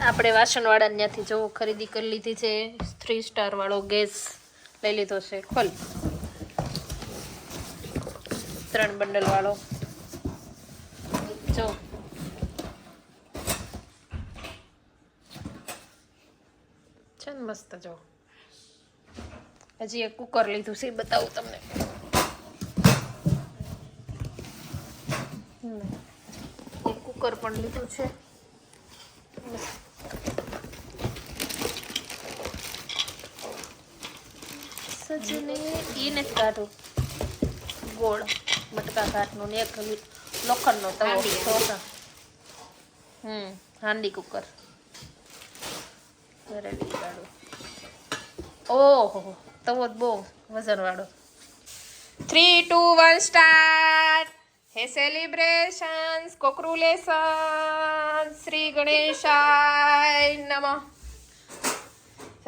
આપણે વાસણવાળા ત્યાંથી જો ખરીદી કરી લીધી છે 3 સ્ટાર વાળો ગેસ લઈ લીધો છે ખોલ 3 બંડલ વાળો જો છે ને મસ્ત જો હજી એક કુકર લીધું છે બતાવું તમને એક કુકર પણ લીધું છે સજને એને જ કાઢું ગોળ મટકા કાઢનું ને એક લોખંડનો તવો ઢોસા હાંડી કુકર રેડી કાઢું ઓહો તવો બહુ વજન વાળો 3 2 1 સ્ટાર્ટ હે સેલિબ્રેશન્સ કોક્રુલેશન શ્રી ગણેશાય નમઃ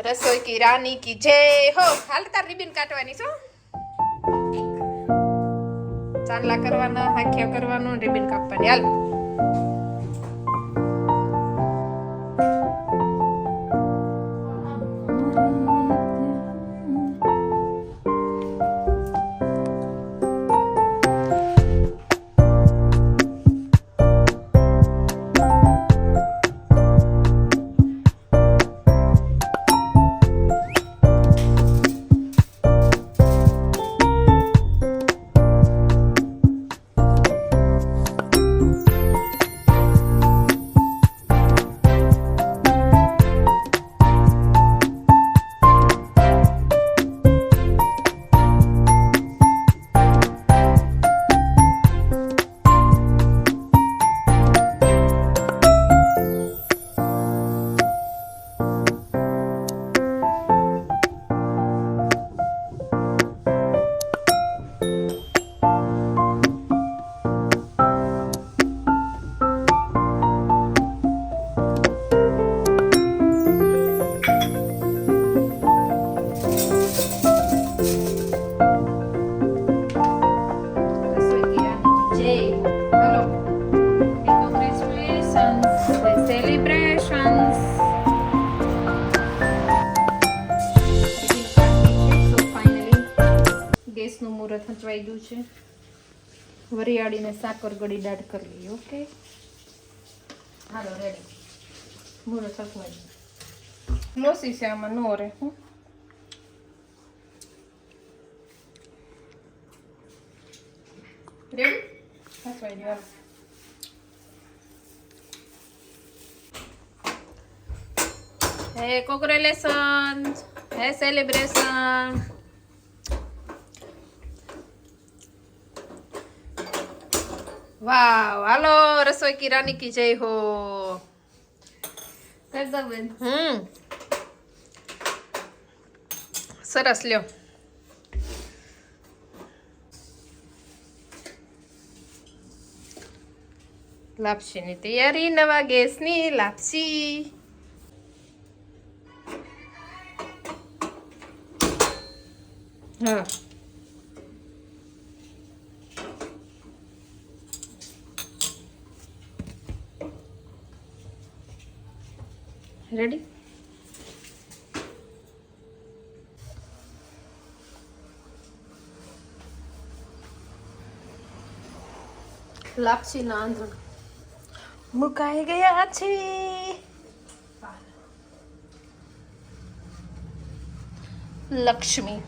રસોઈ કી રાની કી જય હો હાલ તાર રિબન કાટવાની છો ચાંદલા કરવાના હાંખિયા કરવાનો રિબન કાપવાની હાલ ગેસનું મુહૂર્ત હચવાઈ ગયું છે વરિયાળીને સાકર ગળી દાઢ કરી લઈએ ઓકે હાલો રેડી મુહૂર્ત હચવાઈ ગયું લોસી છે આમાં નો રે હું રેડી હચવાઈ ગયું હે કોંગ્રેચ્યુલેશન હે સેલિબ્રેશન વાવ હાલો રસોઈ કી રાની કી જય હો સરસ લ્યો લાપસીની તૈયારી નવા ગેસની લાપસી હા રેડી લાપસીના આંધણ મુકાઈ ગયા છે લક્ષ્મી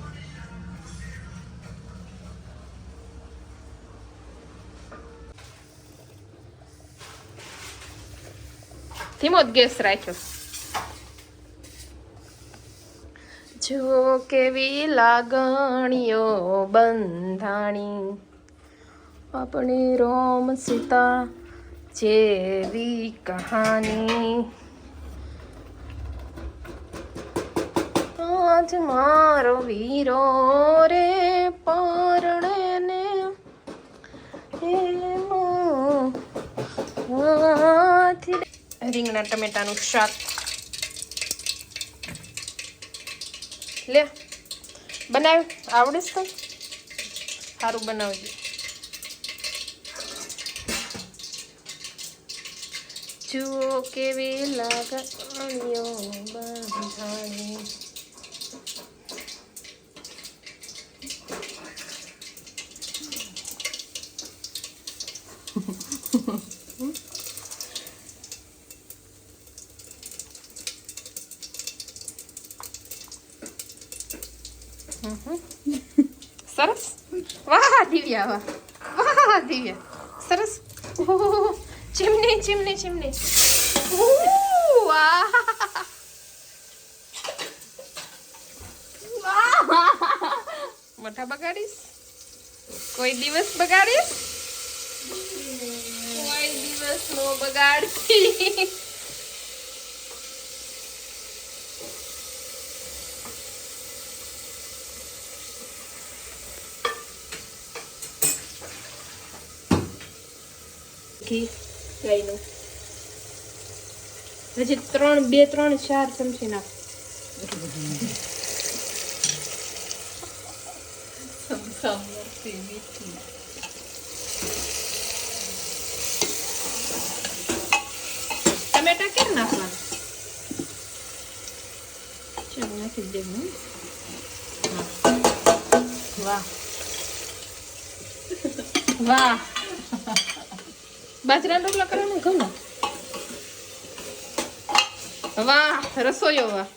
ધીમો જ ગેસ રાખ્યો જો કેવી લાગણીઓ બંધાણી આપણી રોમ સીતા જેવી કહાની આજ મારો વીરો રે પરણે ને રીંગણા ટમેટાનું શાક લે બનાવ આવડે છે તો સારું બનાવજો જુઓ કેવી લાગણીઓ બંધાણી. સરસ. વાહ દિવ્યા, વાહ દિવ્યા, સરસ. ઓહ, ચીમની ચીમની ચીમની. વાહ મોટા બગાડીશ, કોઈ દિવસ બગાડીશ, કોઈ દિવસ નો બગાડતી. ઘી ગાયનું હજી 3 2 3 4 ચમચી નાખ. ટમેટા કેમ નાખવાનું? ચાલો નાખી દેવું. વાહ વાહ. બાજરાના રોટલા કરવાનું ગમે. વાહ રસોઈયો વાહ.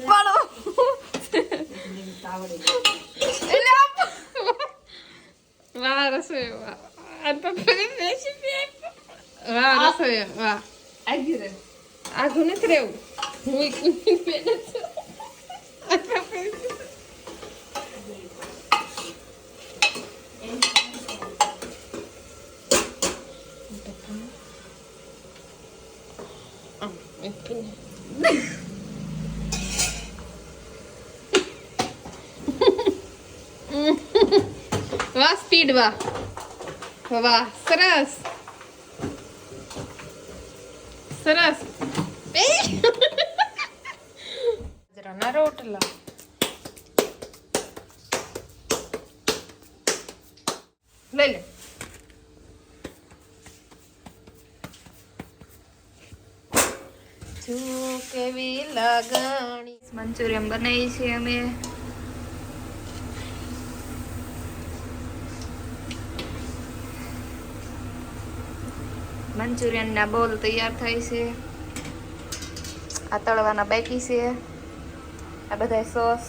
પાડો વાહ રસોઈયો વાહ. વાહ રસોઈયો વાહ. આઘું નથી રહેવું. હું વાહ સ્પીડ વાહ વાહ સરસ સરસ. બાજરાના રોટલા લઈ લે. જુઓ કેવી લાગણી. મંચુરિયન બનાવી છે અમે. મંચુરિયન ના બોલ તૈયાર થાય છે. આ તળવાના બાકી છે. આ બધા સોસ,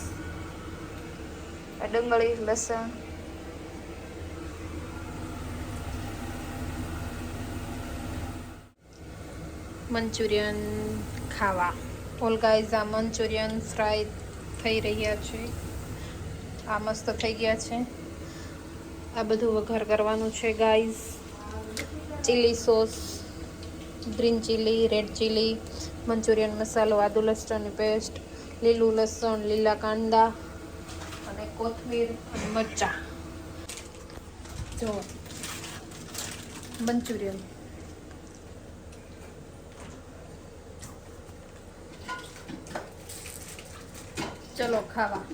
આ ડુંગળી, લસણ. મંચુરિયન ખાવા. ઓલ ગાઈઝ આ મંચુરિયન ફ્રાય થઈ રહ્યા છે. આ મસ્ત થઈ ગયા છે. આ બધું વઘાર કરવાનું છે guys. Chilli sauce, green chilli, red chilli, Manchurian મસાલો, આદુ લસણની પેસ્ટ, લીલું લસણ, લીલા કાંદા અને કોથમીર અને મરચાં. જો મંચુરિયન. ચલો ખાવા.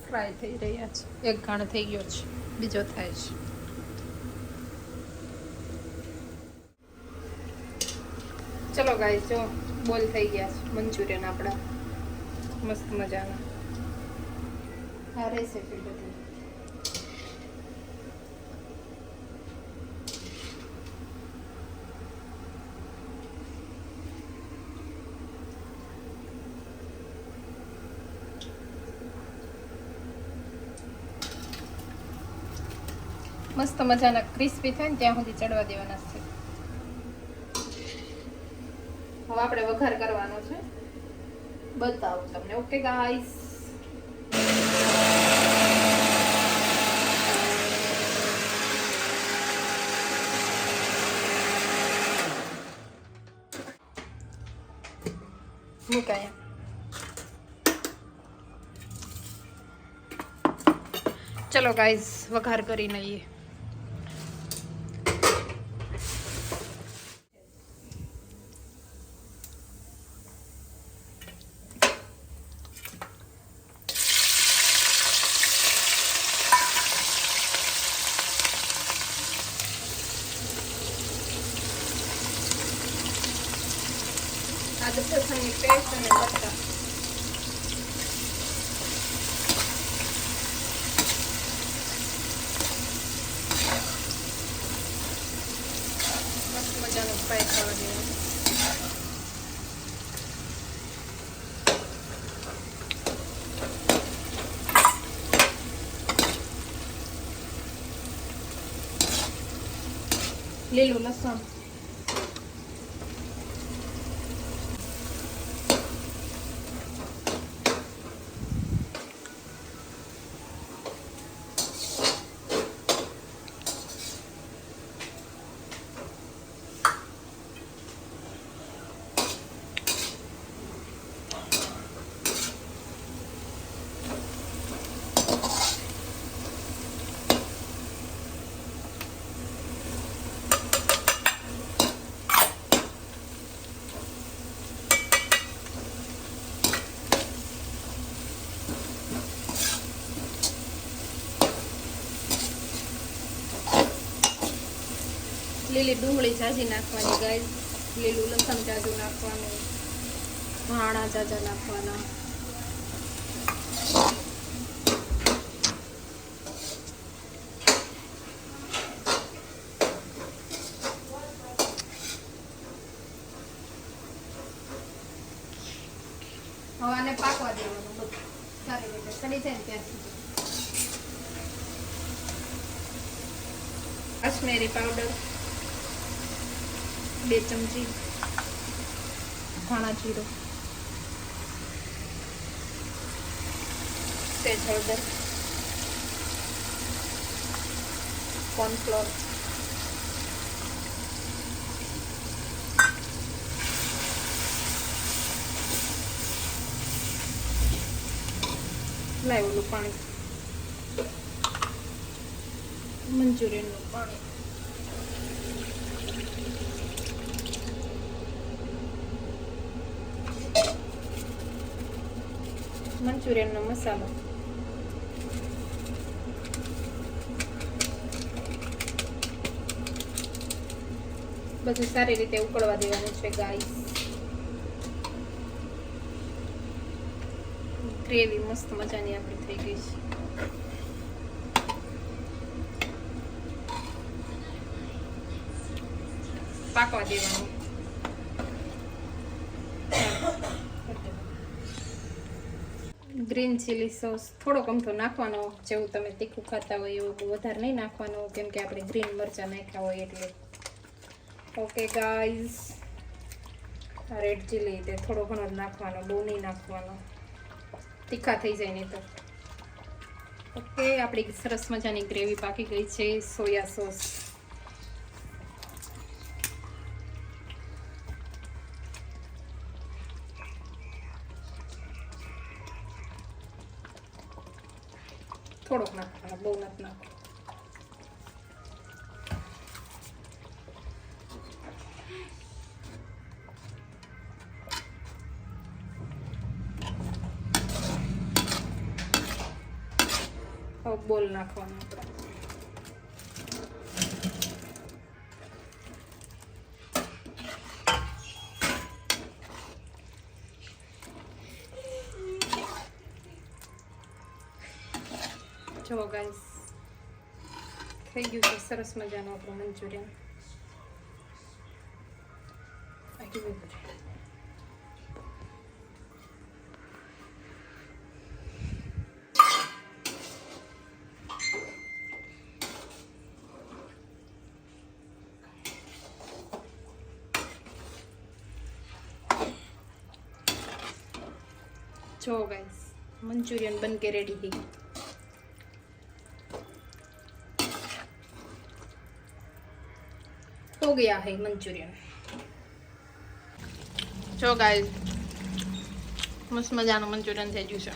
ફ્રાય થઈ રહ્યા છે. એક ઘાણ થઈ ગયો છે, બીજો થાય છે. ચલો ગાઈસ જો બોલ થઈ ગયા છે મંચુરિયન આપણા મસ્ત મજાના. આ રેસીપી બધી મસ્ત મજાના ક્રિસ્પી થાય ને ત્યાં સુધી ચડવા દેવાના છે. હવે આપણે વઘાર કરવાનો છે, બતાવું તમને. Okay guys. મુકાયા. ચલો ગાઈસ વઘાર કરી લઈએ. આદુ લસણની પેસ્ટ અને મરચાં. મસ્ત મજાનું ફ્રાય થવા દેવાનું. લીલું લસણ, લીલી ડુંગળી જાજી નાખવાની ગાઈસ, લીલું લસણ જાજુ નાખવાનું, ધાણા જાજા નાખવાના. હવે આને પાકવા દેવાનું બધું સારી રીતે સડી જાય ને ત્યાં સુધી. કાશ્મીરી પાવડર 2 ચમચી, ધાણા જીરું, સેજ હળદર, કોર્નફ્લોર, લાવેલું પાણી, મંચુરિયનનું પાણી, મંચુરિયનનો મસાલો, બધું સારી રીતે ઉકળવા દેવાનું છે ગાઈસ. ગ્રેવી મસ્ત મજાની આપણી થઈ ગઈ છે. પાકવા દેવાનું. ગ્રીન ચીલી સોસ થોડોક અમથો નાખવાનો, જેવું તમે તીખું ખાતા હોય એવું બહુ વધારે નહીં નાખવાનો, કેમ કે આપણે ગ્રીન મરચાં નાખ્યા હોય એટલે. ઓકે ગાઈઝ, રેડ ચીલી તે થોડો ઘણો જ નાખવાનો, બહુ નહીં નાખવાનો, તીખા થઈ જાય નહીં તો. ઓકે, આપણી સરસ મજાની ગ્રેવી પાકી ગઈ છે. સોયા સોસ, થોડોક નાખવાનો, બહુ નથી નાખવાનો. હવે બોલ નાખવાનો આપણે. જો ગાઈસ, થઈ ગયું છે સરસ મજાનું આપણું મંચુરિયન. जो गाइस, मंचूरियन बन के रेडी है. हो गया है मंचूरियन. जो गाइस, मस्त मजाનું મંચુરિયન થઈ ગયું છે.